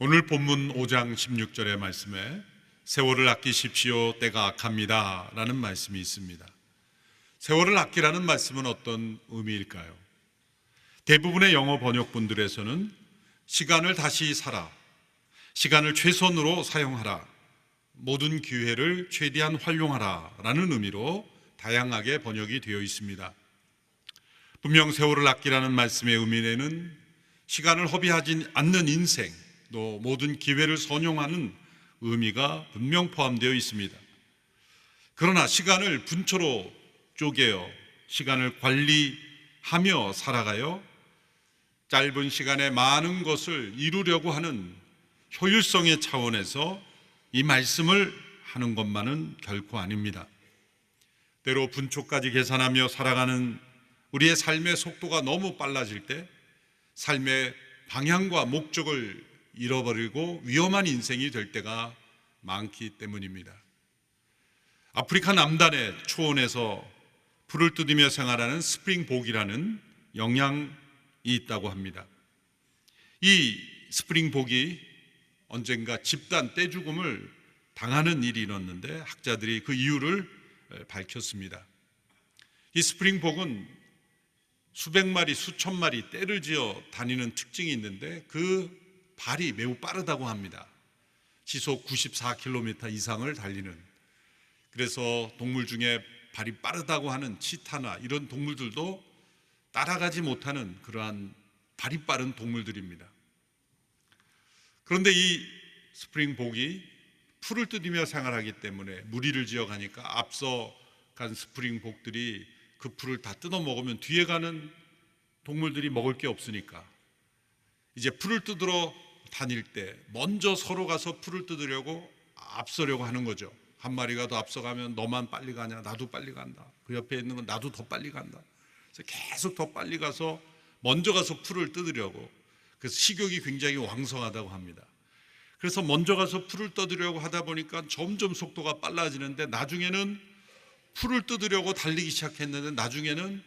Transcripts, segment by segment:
오늘 본문 5장 16절의 말씀에 세월을 아끼십시오, 때가 악합니다 라는 말씀이 있습니다. 세월을 아끼라는 말씀은 어떤 의미일까요? 대부분의 영어 번역본들에서는 시간을 다시 살아, 시간을 최선으로 사용하라, 모든 기회를 최대한 활용하라 라는 의미로 다양하게 번역이 되어 있습니다. 분명 세월을 아끼라는 말씀의 의미에는 시간을 허비하지 않는 인생, 또 모든 기회를 선용하는 의미가 분명 포함되어 있습니다. 그러나 시간을 분초로 쪼개어 시간을 관리하며 살아가요 짧은 시간에 많은 것을 이루려고 하는 효율성의 차원에서 이 말씀을 하는 것만은 결코 아닙니다. 때로 분초까지 계산하며 살아가는 우리의 삶의 속도가 너무 빨라질 때 삶의 방향과 목적을 잃어버리고 위험한 인생이 될 때가 많기 때문입니다. 아프리카 남단의 초원에서 풀을 뜯으며 생활하는 스프링복이라는 영양이 있다고 합니다. 이 스프링복이 언젠가 집단 떼죽음을 당하는 일이 일어났는데 학자들이 그 이유를 밝혔습니다. 이 스프링복은 수백 마리, 수천 마리 떼를 지어 다니는 특징이 있는데 그 발이 매우 빠르다고 합니다. 시속 94km 이상을 달리는. 그래서 동물 중에 발이 빠르다고 하는 치타나 이런 동물들도 따라가지 못하는 그러한 발이 빠른 동물들입니다. 그런데 이 스프링복이 풀을 뜯으며 생활하기 때문에 무리를 지어 가니까 앞서 간 스프링복들이 그 풀을 다 뜯어 먹으면 뒤에 가는 동물들이 먹을 게 없으니까 이제 풀을 뜯으러 다닐 때 먼저 서로 가서 풀을 뜯으려고 앞서려고 하는 거죠. 한 마리가 더 앞서가면 너만 빨리 가냐, 나도 빨리 간다. 그 옆에 있는 건 나도 더 빨리 간다. 그래서 계속 더 빨리 가서 먼저 가서 풀을 뜯으려고. 그래서 식욕이 굉장히 왕성하다고 합니다. 그래서 먼저 가서 풀을 뜯으려고 하다 보니까 점점 속도가 빨라지는데 나중에는 풀을 뜯으려고 달리기 시작했는데 나중에는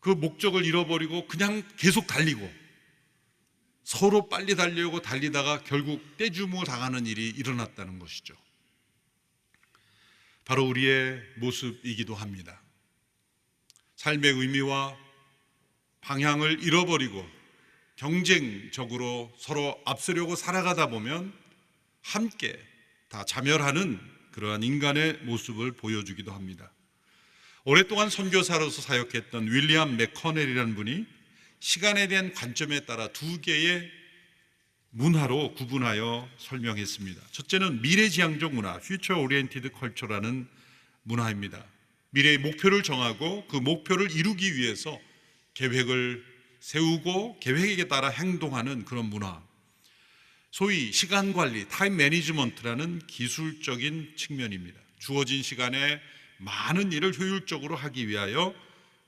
그 목적을 잃어버리고 그냥 계속 달리고 서로 빨리 달리려고 달리다가 결국 떼주무 당하는 일이 일어났다는 것이죠. 바로 우리의 모습이기도 합니다. 삶의 의미와 방향을 잃어버리고 경쟁적으로 서로 앞서려고 살아가다 보면 함께 다 자멸하는 그러한 인간의 모습을 보여주기도 합니다. 오랫동안 선교사로서 사역했던 윌리엄 맥커넬이라는 분이 시간에 대한 관점에 따라 두 개의 문화로 구분하여 설명했습니다. 첫째는 미래지향적 문화, Future Oriented Culture라는 문화입니다. 미래의 목표를 정하고 그 목표를 이루기 위해서 계획을 세우고 계획에 따라 행동하는 그런 문화. 소위 시간관리, 타임 매니지먼트라는 기술적인 측면입니다. 주어진 시간에 많은 일을 효율적으로 하기 위하여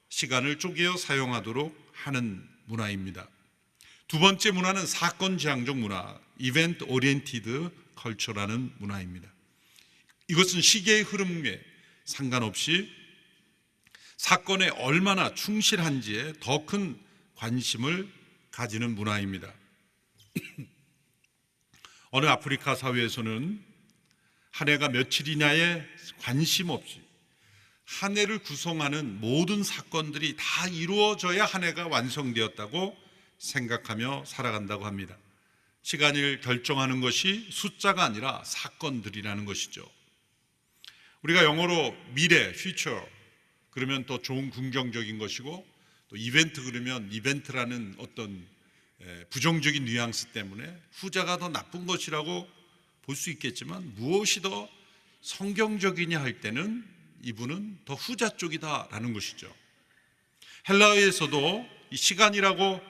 시간을 쪼개어 사용하도록 하는 문화입니다. 두 번째 문화는 사건지향적 문화, 이벤트 오리엔티드 컬처라는 문화입니다. 이것은 시계의 흐름에 상관없이 사건에 얼마나 충실한지에 더 큰 관심을 가지는 문화입니다. 어느 아프리카 사회에서는 한 해가 며칠이냐에 관심 없이 한 해를 구성하는 모든 사건들이 다 이루어져야 한 해가 완성되었다고 생각하며 살아간다고 합니다. 시간을 결정하는 것이 숫자가 아니라 사건들이라는 것이죠. 우리가 영어로 미래, future 그러면 더 좋은 긍정적인 것이고 또 이벤트 그러면 이벤트라는 어떤 부정적인 뉘앙스 때문에 후자가 더 나쁜 것이라고 볼 수 있겠지만 무엇이 더 성경적이냐 할 때는 이분은 더 후자 쪽이다라는 것이죠. 헬라어에서도 이 시간이라고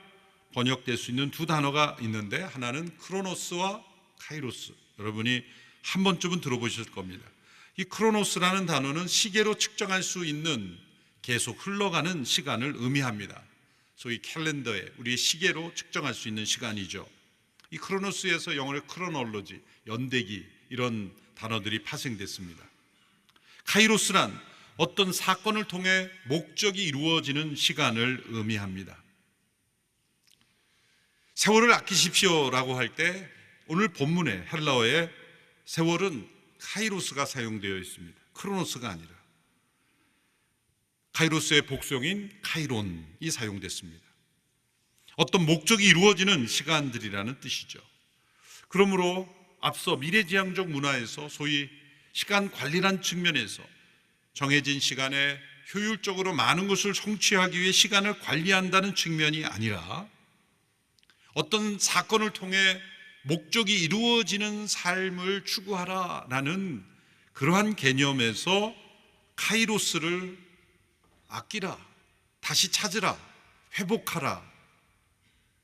번역될 수 있는 두 단어가 있는데 하나는 크로노스와 카이로스. 여러분이 한 번쯤은 들어보셨을 겁니다. 이 크로노스라는 단어는 시계로 측정할 수 있는 계속 흘러가는 시간을 의미합니다. 소위 캘린더에 우리의 시계로 측정할 수 있는 시간이죠. 이 크로노스에서 영어로 크로놀로지, 연대기 이런 단어들이 파생됐습니다. 카이로스란 어떤 사건을 통해 목적이 이루어지는 시간을 의미합니다. 세월을 아끼십시오라고 할 때 오늘 본문의 헬라어에 세월은 카이로스가 사용되어 있습니다. 크로노스가 아니라 카이로스의 복수형인 카이론이 사용됐습니다. 어떤 목적이 이루어지는 시간들이라는 뜻이죠. 그러므로 앞서 미래지향적 문화에서 소위 시간 관리란 측면에서 정해진 시간에 효율적으로 많은 것을 성취하기 위해 시간을 관리한다는 측면이 아니라 어떤 사건을 통해 목적이 이루어지는 삶을 추구하라라는 그러한 개념에서 카이로스를 아끼라, 다시 찾으라, 회복하라,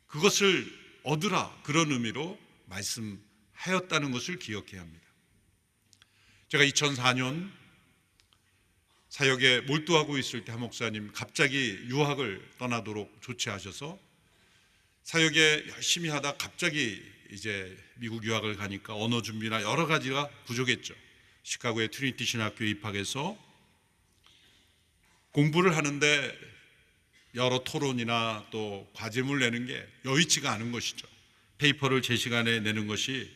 그것을 얻으라, 그런 의미로 말씀하였다는 것을 기억해야 합니다. 제가 2004년 사역에 몰두하고 있을 때 한 목사님 갑자기 유학을 떠나도록 조치하셔서 사역에 열심히 하다 갑자기 이제 미국 유학을 가니까 언어 준비나 여러 가지가 부족했죠. 시카고의 트리니티 신학교에 입학해서 공부를 하는데 여러 토론이나 또 과제물 내는 게 여의치가 않은 것이죠. 페이퍼를 제 시간에 내는 것이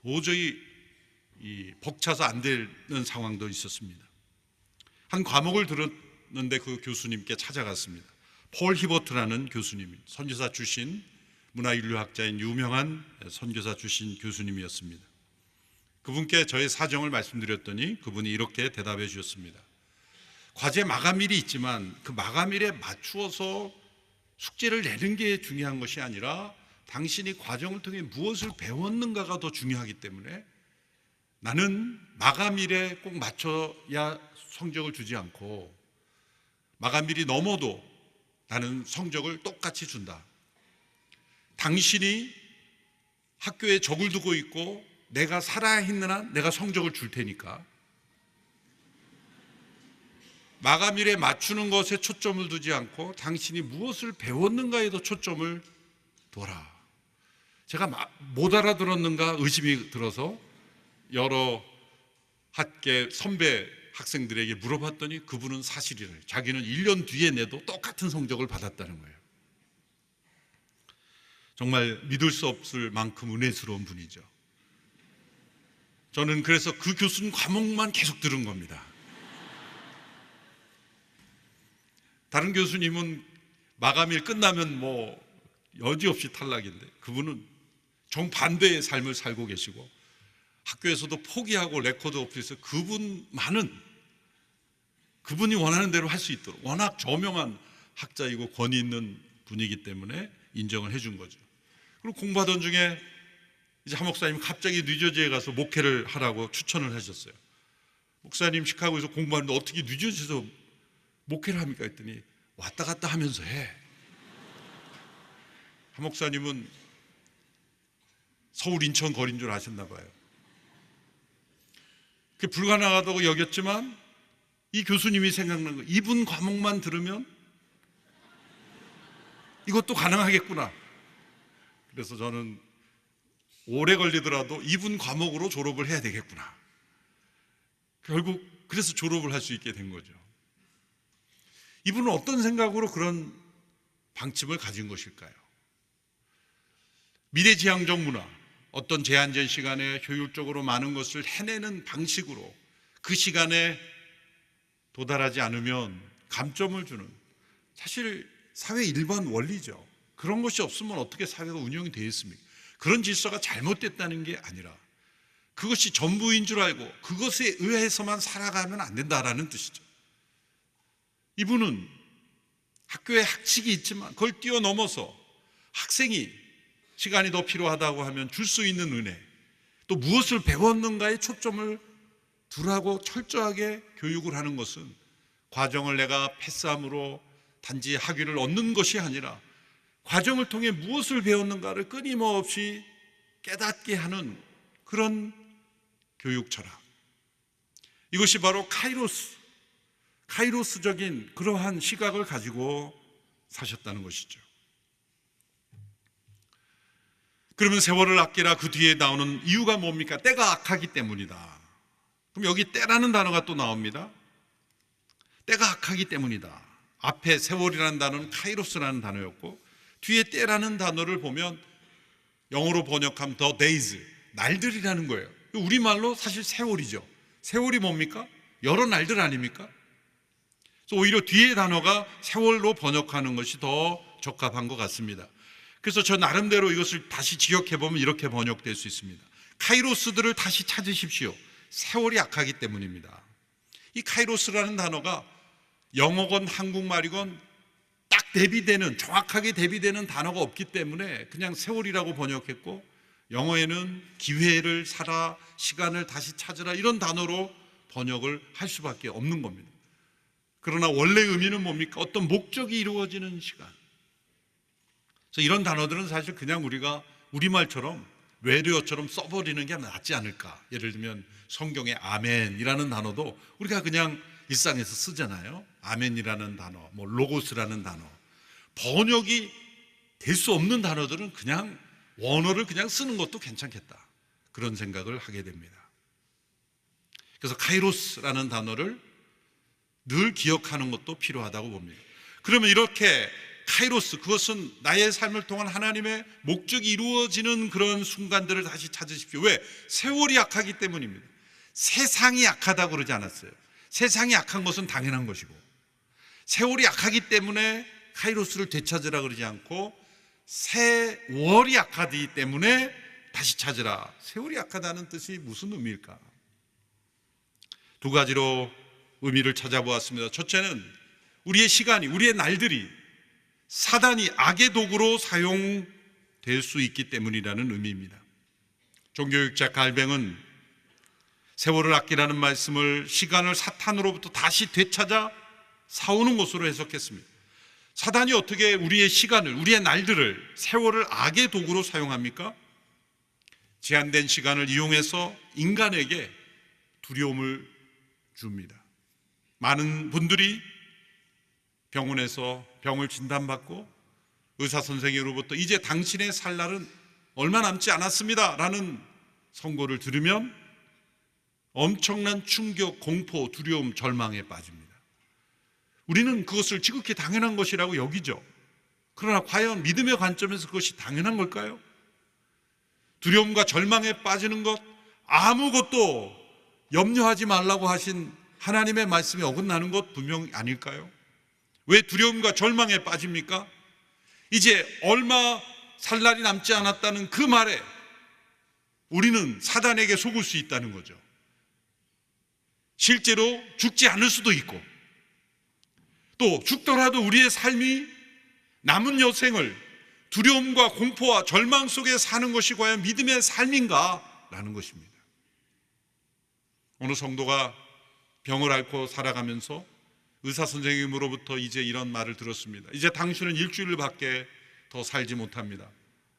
도저히 벅차서 안 되는 상황도 있었습니다. 한 과목을 들었는데 그 교수님께 찾아갔습니다. 폴 히버트라는 교수님, 선교사 출신 문화인류학자인 유명한 선교사 출신 교수님이었습니다. 그분께 저의 사정을 말씀드렸더니 그분이 이렇게 대답해 주셨습니다. 과제 마감일이 있지만 그 마감일에 맞추어서 숙제를 내는 게 중요한 것이 아니라 당신이 과정을 통해 무엇을 배웠는가가 더 중요하기 때문에 나는 마감일에 꼭 맞춰야 성적을 주지 않고 마감일이 넘어도 나는 성적을 똑같이 준다. 당신이 학교에 적을 두고 있고 내가 살아야 있는 한 내가 성적을 줄 테니까 마감일에 맞추는 것에 초점을 두지 않고 당신이 무엇을 배웠는가에도 초점을 둬라. 제가 못 알아들었는가 의심이 들어서 여러 학계 선배 학생들에게 물어봤더니 그분은 사실이래요. 자기는 1년 뒤에 내도 똑같은 성적을 받았다는 거예요. 정말 믿을 수 없을 만큼 은혜스러운 분이죠. 저는 그래서 그 교수님 과목만 계속 들은 겁니다. 다른 교수님은 마감일 끝나면 뭐 여지없이 탈락인데 그분은 정반대의 삶을 살고 계시고 학교에서도 포기하고 레코드 오피스에서 그분이 원하는 대로 할 수 있도록 워낙 저명한 학자이고 권위 있는 분이기 때문에 인정을 해준 거죠. 그리고 공부하던 중에 이제 한 목사님 갑자기 뉴저지에 가서 목회를 하라고 추천을 하셨어요. 목사님 시카고에서 공부하는데 어떻게 뉴저지에서 목회를 합니까? 했더니 왔다 갔다 하면서 해. 한 목사님은 서울 인천 거리인 줄 아셨나 봐요. 그게 불가능하다고 여겼지만 이 교수님이 생각난 거예요. 이분 과목만 들으면 이것도 가능하겠구나. 그래서 저는 오래 걸리더라도 이분 과목으로 졸업을 해야 되겠구나. 결국 그래서 졸업을 할 수 있게 된 거죠. 이분은 어떤 생각으로 그런 방침을 가진 것일까요? 미래지향적 문화, 어떤 제한된 시간에 효율적으로 많은 것을 해내는 방식으로 그 시간에 도달하지 않으면 감점을 주는, 사실 사회 일반 원리죠. 그런 것이 없으면 어떻게 사회가 운영이 되겠습니까? 그런 질서가 잘못됐다는 게 아니라 그것이 전부인 줄 알고 그것에 의해서만 살아가면 안 된다라는 뜻이죠. 이분은 학교에 학칙이 있지만 그걸 뛰어넘어서 학생이 시간이 더 필요하다고 하면 줄 수 있는 은혜, 또 무엇을 배웠는가에 초점을 두라고 철저하게 교육을 하는 것은 과정을 내가 패스함으로 단지 학위를 얻는 것이 아니라 과정을 통해 무엇을 배웠는가를 끊임없이 깨닫게 하는 그런 교육 철학. 이것이 바로 카이로스적인 그러한 시각을 가지고 사셨다는 것이죠. 그러면 세월을 아끼라 그 뒤에 나오는 이유가 뭡니까? 때가 악하기 때문이다. 그럼 여기 때라는 단어가 또 나옵니다. 때가 악하기 때문이다. 앞에 세월이라는 단어는 카이로스라는 단어였고 뒤에 때라는 단어를 보면 영어로 번역하면 the days, 날들이라는 거예요. 우리말로 사실 세월이죠. 세월이 뭡니까? 여러 날들 아닙니까? 그래서 오히려 뒤에 단어가 세월로 번역하는 것이 더 적합한 것 같습니다. 그래서 저 나름대로 이것을 다시 지역해보면 이렇게 번역될 수 있습니다. 카이로스들을 다시 찾으십시오. 세월이 약하기 때문입니다. 이 카이로스라는 단어가 영어건 한국말이건 딱 대비되는, 정확하게 대비되는 단어가 없기 때문에 그냥 세월이라고 번역했고, 영어에는 기회를 사라, 시간을 다시 찾으라, 이런 단어로 번역을 할 수밖에 없는 겁니다. 그러나 원래 의미는 뭡니까? 어떤 목적이 이루어지는 시간. 그래서 이런 단어들은 사실 그냥 우리가 우리말처럼 외래어처럼 써버리는 게 낫지 않을까. 예를 들면 성경에 아멘이라는 단어도 우리가 그냥 일상에서 쓰잖아요. 아멘이라는 단어, 뭐 로고스라는 단어. 번역이 될 수 없는 단어들은 그냥 원어를 그냥 쓰는 것도 괜찮겠다, 그런 생각을 하게 됩니다. 그래서 카이로스라는 단어를 늘 기억하는 것도 필요하다고 봅니다. 그러면 이렇게 카이로스, 그것은 나의 삶을 통한 하나님의 목적이 이루어지는 그런 순간들을 다시 찾으십시오. 왜? 세월이 약하기 때문입니다. 세상이 약하다고 그러지 않았어요. 세상이 약한 것은 당연한 것이고, 세월이 약하기 때문에 카이로스를 되찾으라 그러지 않고, 세월이 약하기 때문에 다시 찾으라. 세월이 약하다는 뜻이 무슨 의미일까? 두 가지로 의미를 찾아보았습니다. 첫째는 우리의 시간이, 우리의 날들이 사단이 악의 도구로 사용될 수 있기 때문이라는 의미입니다. 종교육자 갈뱅은 세월을 아끼라는 말씀을 시간을 사탄으로부터 다시 되찾아 사오는 것으로 해석했습니다. 사단이 어떻게 우리의 시간을, 우리의 날들을, 세월을 악의 도구로 사용합니까? 제한된 시간을 이용해서 인간에게 두려움을 줍니다. 많은 분들이 병원에서 병을 진단받고 의사 선생님으로부터 이제 당신의 살 날은 얼마 남지 않았습니다 라는 선고를 들으면 엄청난 충격, 공포, 두려움, 절망에 빠집니다. 우리는 그것을 지극히 당연한 것이라고 여기죠. 그러나 과연 믿음의 관점에서 그것이 당연한 걸까요? 두려움과 절망에 빠지는 것, 아무것도 염려하지 말라고 하신 하나님의 말씀에 어긋나는 것 분명 아닐까요? 왜 두려움과 절망에 빠집니까? 이제 얼마 살 날이 남지 않았다는 그 말에 우리는 사단에게 속을 수 있다는 거죠. 실제로 죽지 않을 수도 있고, 또 죽더라도 우리의 삶이 남은 여생을 두려움과 공포와 절망 속에 사는 것이 과연 믿음의 삶인가? 라는 것입니다. 어느 성도가 병을 앓고 살아가면서 의사 선생님으로부터 이제 이런 말을 들었습니다. 이제 당신은 일주일밖에 더 살지 못합니다.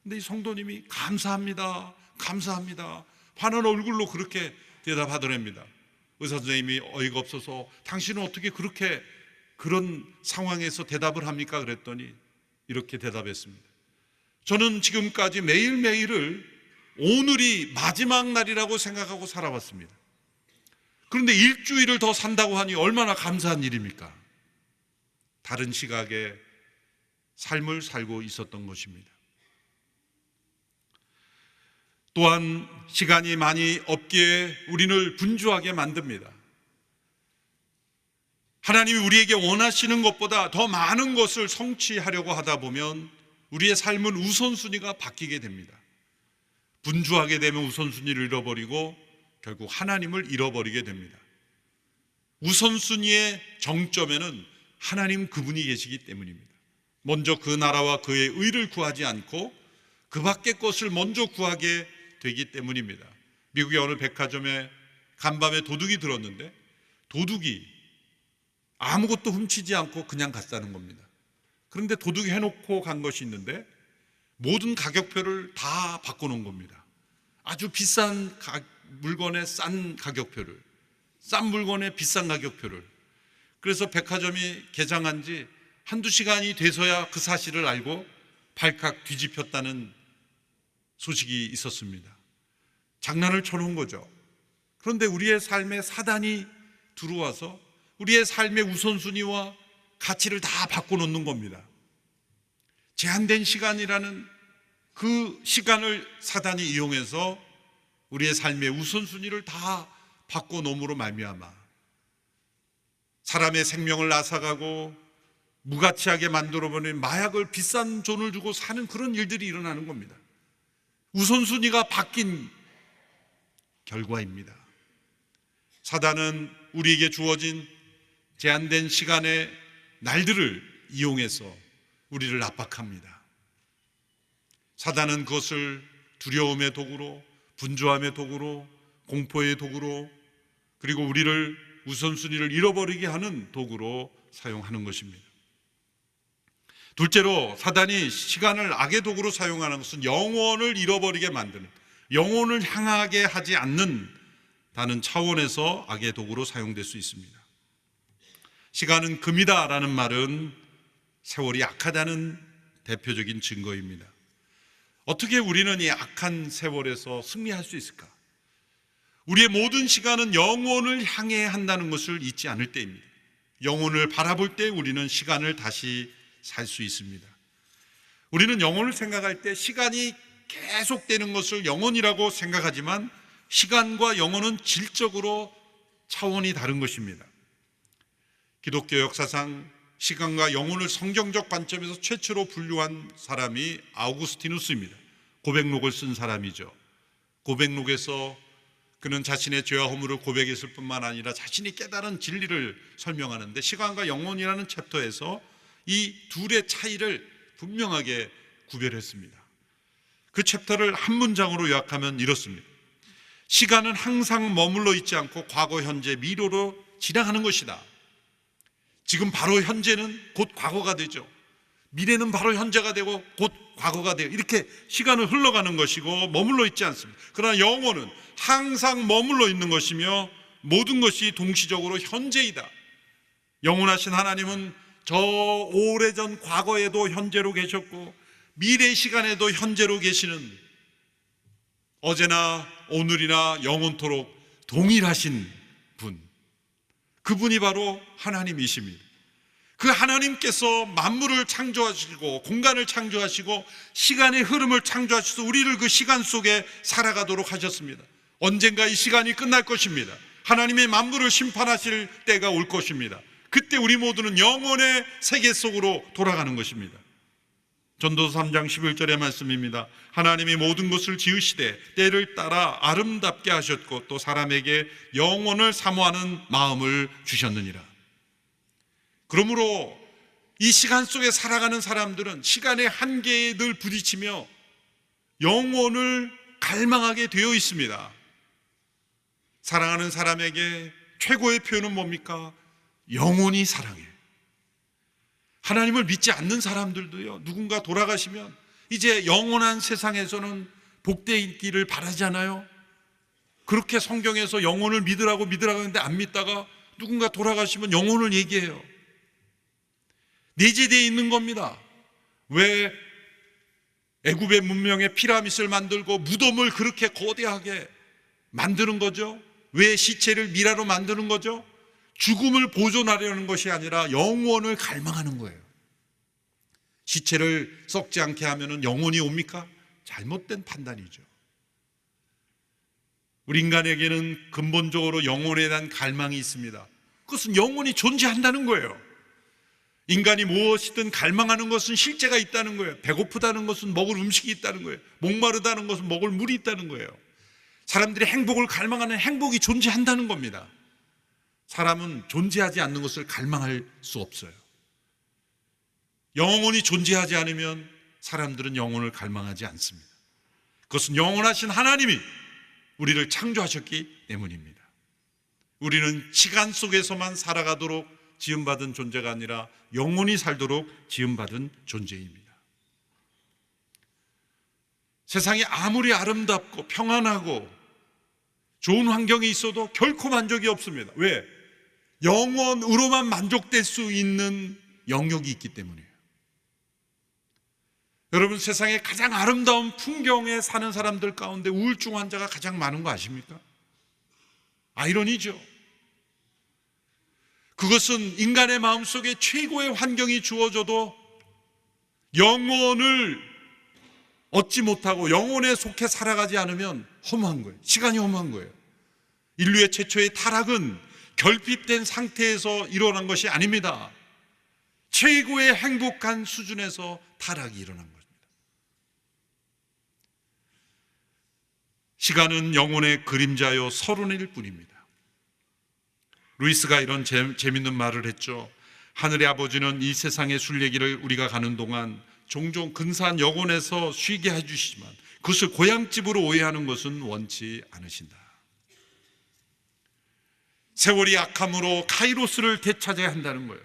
근데 이 성도님이 감사합니다, 감사합니다, 환한 얼굴로 그렇게 대답하더랍니다. 의사 선생님이 어이가 없어서 당신은 어떻게 그렇게 그런 상황에서 대답을 합니까? 그랬더니 이렇게 대답했습니다. 저는 지금까지 매일매일을 오늘이 마지막 날이라고 생각하고 살아왔습니다. 그런데 일주일을 더 산다고 하니 얼마나 감사한 일입니까? 다른 시각의 삶을 살고 있었던 것입니다. 또한 시간이 많이 없기에 우리를 분주하게 만듭니다. 하나님이 우리에게 원하시는 것보다 더 많은 것을 성취하려고 하다 보면 우리의 삶은 우선순위가 바뀌게 됩니다. 분주하게 되면 우선순위를 잃어버리고 결국 하나님을 잃어버리게 됩니다. 우선순위의 정점에는 하나님 그분이 계시기 때문입니다. 먼저 그 나라와 그의 의를 구하지 않고 그 밖의 것을 먼저 구하게 되기 때문입니다. 미국의 어느 백화점에 간밤에 도둑이 들었는데 도둑이 아무것도 훔치지 않고 그냥 갔다는 겁니다. 그런데 도둑이 해놓고 간 것이 있는데 모든 가격표를 다 바꿔놓은 겁니다. 아주 비싼 물건의 싼 가격표를, 싼 물건의 비싼 가격표를. 그래서 백화점이 개장한 지 한두 시간이 돼서야 그 사실을 알고 발칵 뒤집혔다는 소식이 있었습니다. 장난을 쳐놓은 거죠. 그런데 우리의 삶에 사단이 들어와서 우리의 삶의 우선순위와 가치를 다 바꿔놓는 겁니다. 제한된 시간이라는 그 시간을 사단이 이용해서 우리의 삶의 우선순위를 다 바꿔놓음으로 말미암아 사람의 생명을 앗아가고 무가치하게 만들어버린 마약을 비싼 돈을 주고 사는 그런 일들이 일어나는 겁니다. 우선순위가 바뀐 결과입니다. 사단은 우리에게 주어진 제한된 시간의 날들을 이용해서 우리를 압박합니다. 사단은 그것을 두려움의 도구로, 분주함의 도구로, 공포의 도구로, 그리고 우리를 우선순위를 잃어버리게 하는 도구로 사용하는 것입니다. 둘째로, 사단이 시간을 악의 도구로 사용하는 것은 영혼을 잃어버리게 만드는, 영혼을 향하게 하지 않는다는 차원에서 악의 도구로 사용될 수 있습니다. 시간은 금이다라는 말은 세월이 악하다는 대표적인 증거입니다. 어떻게 우리는 이 악한 세월에서 승리할 수 있을까? 우리의 모든 시간은 영혼을 향해 한다는 것을 잊지 않을 때입니다. 영혼을 바라볼 때 우리는 시간을 다시 살 수 있습니다. 우리는 영혼을 생각할 때 시간이 계속되는 것을 영혼이라고 생각하지만 시간과 영혼은 질적으로 차원이 다른 것입니다. 기독교 역사상 시간과 영혼을 성경적 관점에서 최초로 분류한 사람이 아우구스티누스입니다. 고백록을 쓴 사람이죠. 고백록에서 그는 자신의 죄와 허물을 고백했을 뿐만 아니라 자신이 깨달은 진리를 설명하는데, 시간과 영혼이라는 챕터에서 이 둘의 차이를 분명하게 구별했습니다. 그 챕터를 한 문장으로 요약하면 이렇습니다. 시간은 항상 머물러 있지 않고 과거, 현재, 미래로 지나가는 것이다. 지금 바로 현재는 곧 과거가 되죠. 미래는 바로 현재가 되고 곧 과거가 돼요. 이렇게 시간은 흘러가는 것이고 머물러 있지 않습니다. 그러나 영혼은 항상 머물러 있는 것이며 모든 것이 동시적으로 현재이다. 영원하신 하나님은 저 오래전 과거에도 현재로 계셨고 미래 시간에도 현재로 계시는, 어제나 오늘이나 영원토록 동일하신 분, 그분이 바로 하나님이십니다. 그 하나님께서 만물을 창조하시고 공간을 창조하시고 시간의 흐름을 창조하셔서 우리를 그 시간 속에 살아가도록 하셨습니다. 언젠가 이 시간이 끝날 것입니다. 하나님의 만물을 심판하실 때가 올 것입니다. 그때 우리 모두는 영혼의 세계 속으로 돌아가는 것입니다. 전도서 3장 11절의 말씀입니다. 하나님이 모든 것을 지으시되 때를 따라 아름답게 하셨고 또 사람에게 영혼을 사모하는 마음을 주셨느니라. 그러므로 이 시간 속에 살아가는 사람들은 시간의 한계에 늘 부딪히며 영혼을 갈망하게 되어 있습니다. 사랑하는 사람에게 최고의 표현은 뭡니까? 영혼이 사랑해. 하나님을 믿지 않는 사람들도요, 누군가 돌아가시면 이제 영원한 세상에서는 복되어 있기를 바라잖아요. 그렇게 성경에서 영혼을 믿으라고 하는데 안 믿다가 누군가 돌아가시면 영혼을 얘기해요. 내재되어 있는 겁니다. 왜 애굽의 문명의 피라미드를 만들고 무덤을 그렇게 거대하게 만드는 거죠? 왜 시체를 미라로 만드는 거죠? 죽음을 보존하려는 것이 아니라 영원을 갈망하는 거예요. 시체를 썩지 않게 하면 영혼이 옵니까? 잘못된 판단이죠. 우리 인간에게는 근본적으로 영혼에 대한 갈망이 있습니다. 그것은 영혼이 존재한다는 거예요. 인간이 무엇이든 갈망하는 것은 실제가 있다는 거예요. 배고프다는 것은 먹을 음식이 있다는 거예요. 목마르다는 것은 먹을 물이 있다는 거예요. 사람들이 행복을 갈망하는 행복이 존재한다는 겁니다. 사람은 존재하지 않는 것을 갈망할 수 없어요. 영혼이 존재하지 않으면 사람들은 영혼을 갈망하지 않습니다. 그것은 영원하신 하나님이 우리를 창조하셨기 때문입니다. 우리는 시간 속에서만 살아가도록 지음받은 존재가 아니라 영원히 살도록 지음받은 존재입니다. 세상이 아무리 아름답고 평안하고 좋은 환경이 있어도 결코 만족이 없습니다. 왜? 영원으로만 만족될 수 있는 영역이 있기 때문이에요. 여러분, 세상에 가장 아름다운 풍경에 사는 사람들 가운데 우울증 환자가 가장 많은 거 아십니까? 아이러니죠. 그것은 인간의 마음속에 최고의 환경이 주어져도 영혼을 얻지 못하고 영혼에 속해 살아가지 않으면 허무한 거예요. 시간이 허무한 거예요. 인류의 최초의 타락은 결핍된 상태에서 일어난 것이 아닙니다. 최고의 행복한 수준에서 타락이 일어난 겁니다. 시간은 영혼의 그림자요 서론일 뿐입니다. 루이스가 이런 재밌는 말을 했죠. 하늘의 아버지는 이 세상의 순례길을 우리가 가는 동안 종종 근사한 여관에서 쉬게 해주시지만 그것을 고향집으로 오해하는 것은 원치 않으신다. 세월이 악함으로 카이로스를 되찾아야 한다는 거예요.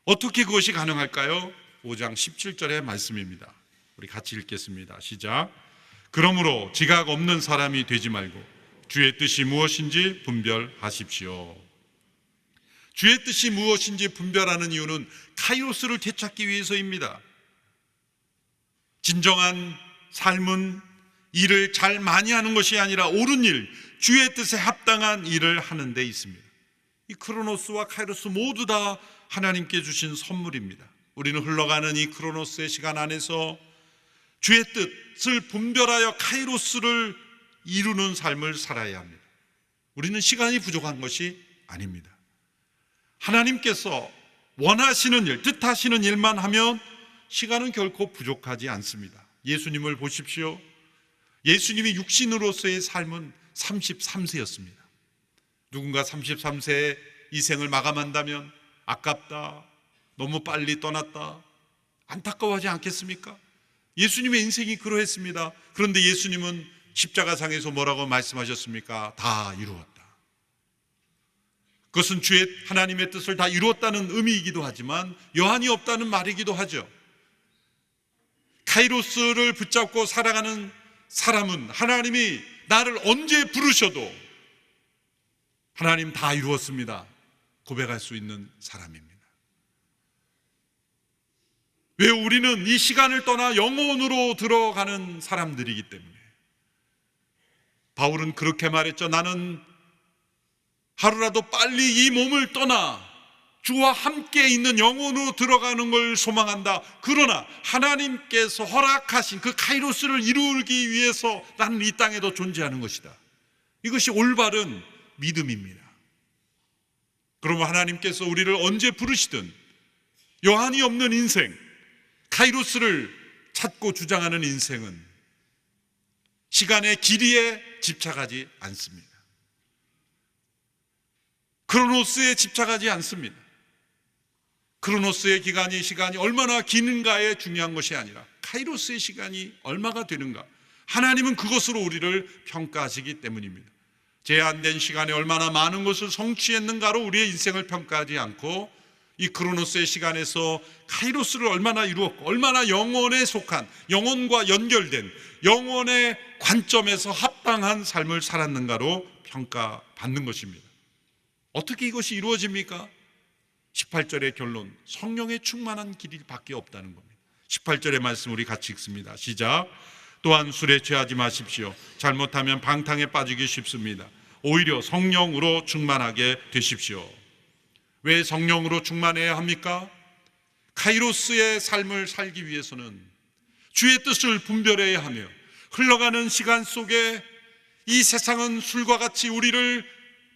어떻게 그것이 가능할까요? 5장 17절의 말씀입니다. 우리 같이 읽겠습니다. 시작. 그러므로 지각 없는 사람이 되지 말고 주의 뜻이 무엇인지 분별하십시오. 주의 뜻이 무엇인지 분별하는 이유는 카이로스를 되찾기 위해서입니다. 진정한 삶은 일을 잘 많이 하는 것이 아니라 옳은 일, 주의 뜻에 합당한 일을 하는 데 있습니다. 이 크로노스와 카이로스 모두 다 하나님께 주신 선물입니다. 우리는 흘러가는 이 크로노스의 시간 안에서 주의 뜻을 분별하여 카이로스를 이루는 삶을 살아야 합니다. 우리는 시간이 부족한 것이 아닙니다. 하나님께서 원하시는 일, 뜻하시는 일만 하면 시간은 결코 부족하지 않습니다. 예수님을 보십시오. 예수님이 육신으로서의 삶은 33세였습니다. 누군가 33세에 이 생을 마감한다면 아깝다, 너무 빨리 떠났다, 안타까워하지 않겠습니까? 예수님의 인생이 그러했습니다. 그런데 예수님은 십자가상에서 뭐라고 말씀하셨습니까? 다 이루었다. 그것은 주의 하나님의 뜻을 다 이루었다는 의미이기도 하지만 여한이 없다는 말이기도 하죠. 카이로스를 붙잡고 살아가는 사람은 하나님이 나를 언제 부르셔도 하나님 다 이루었습니다 고백할 수 있는 사람입니다. 왜? 우리는 이 시간을 떠나 영혼으로 들어가는 사람들이기 때문에. 바울은 그렇게 말했죠. 나는 하루라도 빨리 이 몸을 떠나 주와 함께 있는 영혼으로 들어가는 걸 소망한다. 그러나 하나님께서 허락하신 그 카이로스를 이루기 위해서 나는 이 땅에도 존재하는 것이다. 이것이 올바른 믿음입니다. 그러면 하나님께서 우리를 언제 부르시든 여한이 없는 인생, 카이로스를 찾고 주장하는 인생은 시간의 길이에 집착하지 않습니다. 크로노스에 집착하지 않습니다. 크로노스의 시간이 얼마나 기는가에 중요한 것이 아니라 카이로스의 시간이 얼마가 되는가, 하나님은 그것으로 우리를 평가하시기 때문입니다. 제한된 시간에 얼마나 많은 것을 성취했는가로 우리의 인생을 평가하지 않고 이 크로노스의 시간에서 카이로스를 얼마나 이루었고 얼마나 영혼에 속한, 영혼과 연결된 영혼의 관점에서 합당한 삶을 살았는가로 평가받는 것입니다. 어떻게 이것이 이루어집니까? 18절의 결론, 성령의 충만한 길밖에 없다는 겁니다. 18절의 말씀 우리 같이 읽습니다. 시작. 또한 술에 취하지 마십시오. 잘못하면 방탕에 빠지기 쉽습니다. 오히려 성령으로 충만하게 되십시오. 왜 성령으로 충만해야 합니까? 카이로스의 삶을 살기 위해서는 주의 뜻을 분별해야 하며, 흘러가는 시간 속에 이 세상은 술과 같이 우리를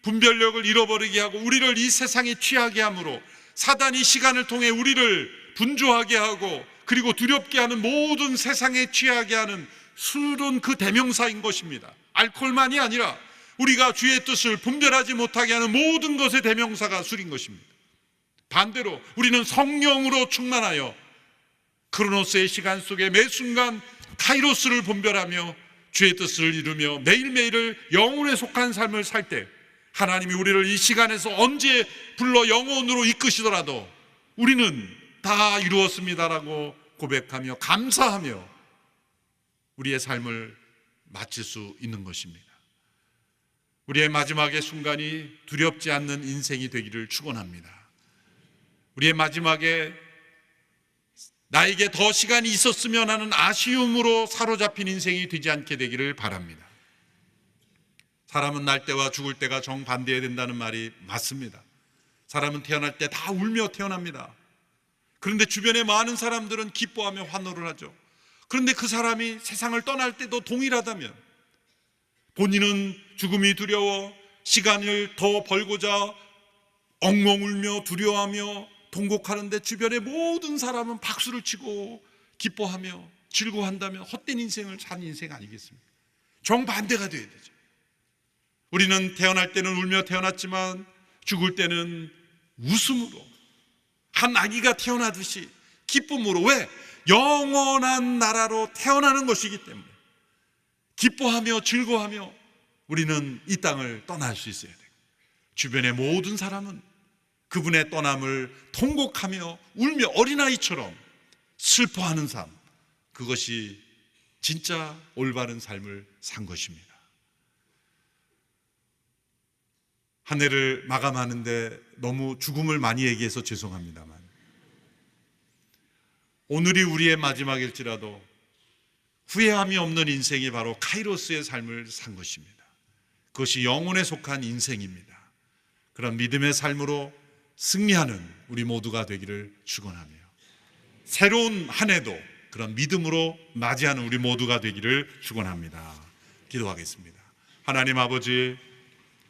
분별력을 잃어버리게 하고 우리를 이 세상에 취하게 하므로 사단이 시간을 통해 우리를 분주하게 하고 그리고 두렵게 하는 모든 세상에 취하게 하는 술은 그 대명사인 것입니다. 알코올만이 아니라 우리가 주의 뜻을 분별하지 못하게 하는 모든 것의 대명사가 술인 것입니다. 반대로 우리는 성령으로 충만하여 크로노스의 시간 속에 매 순간 카이로스를 분별하며 주의 뜻을 이루며 매일매일을 영혼에 속한 삶을 살 때 하나님이 우리를 이 시간에서 언제 불러 영혼으로 이끄시더라도 우리는 다 이루었습니다라고 고백하며 감사하며 우리의 삶을 마칠 수 있는 것입니다. 우리의 마지막의 순간이 두렵지 않는 인생이 되기를 축원합니다. 우리의 마지막에 나에게 더 시간이 있었으면 하는 아쉬움으로 사로잡힌 인생이 되지 않게 되기를 바랍니다. 사람은 날 때와 죽을 때가 정반대해야 된다는 말이 맞습니다. 사람은 태어날 때 다 울며 태어납니다. 그런데 주변의 많은 사람들은 기뻐하며 환호를 하죠. 그런데 그 사람이 세상을 떠날 때도 동일하다면, 본인은 죽음이 두려워 시간을 더 벌고자 엉엉 울며 두려워하며 통곡하는데 주변의 모든 사람은 박수를 치고 기뻐하며 즐거워한다면 헛된 인생을 산 인생 아니겠습니까? 정반대가 되어야 되죠. 우리는 태어날 때는 울며 태어났지만 죽을 때는 웃음으로, 한 아기가 태어나듯이 기쁨으로, 왜? 영원한 나라로 태어나는 것이기 때문에 기뻐하며 즐거워하며 우리는 이 땅을 떠날 수 있어야 돼요. 주변의 모든 사람은 그분의 떠남을 통곡하며 울며 어린아이처럼 슬퍼하는 삶, 그것이 진짜 올바른 삶을 산 것입니다. 한 해를 마감하는데 너무 죽음을 많이 얘기해서 죄송합니다만, 오늘이 우리의 마지막일지라도 후회함이 없는 인생이 바로 카이로스의 삶을 산 것입니다. 그것이 영혼에 속한 인생입니다. 그런 믿음의 삶으로 승리하는 우리 모두가 되기를 축원하며, 새로운 한 해도 그런 믿음으로 맞이하는 우리 모두가 되기를 축원합니다. 기도하겠습니다. 하나님 아버지,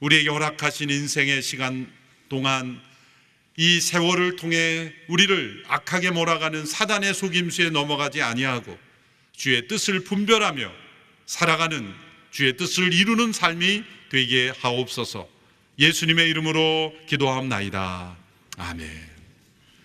우리에게 허락하신 인생의 시간 동안 이 세월을 통해 우리를 악하게 몰아가는 사단의 속임수에 넘어가지 아니하고 주의 뜻을 분별하며 살아가는, 주의 뜻을 이루는 삶이 되게 하옵소서. 예수님의 이름으로 기도하옵나이다. 아멘.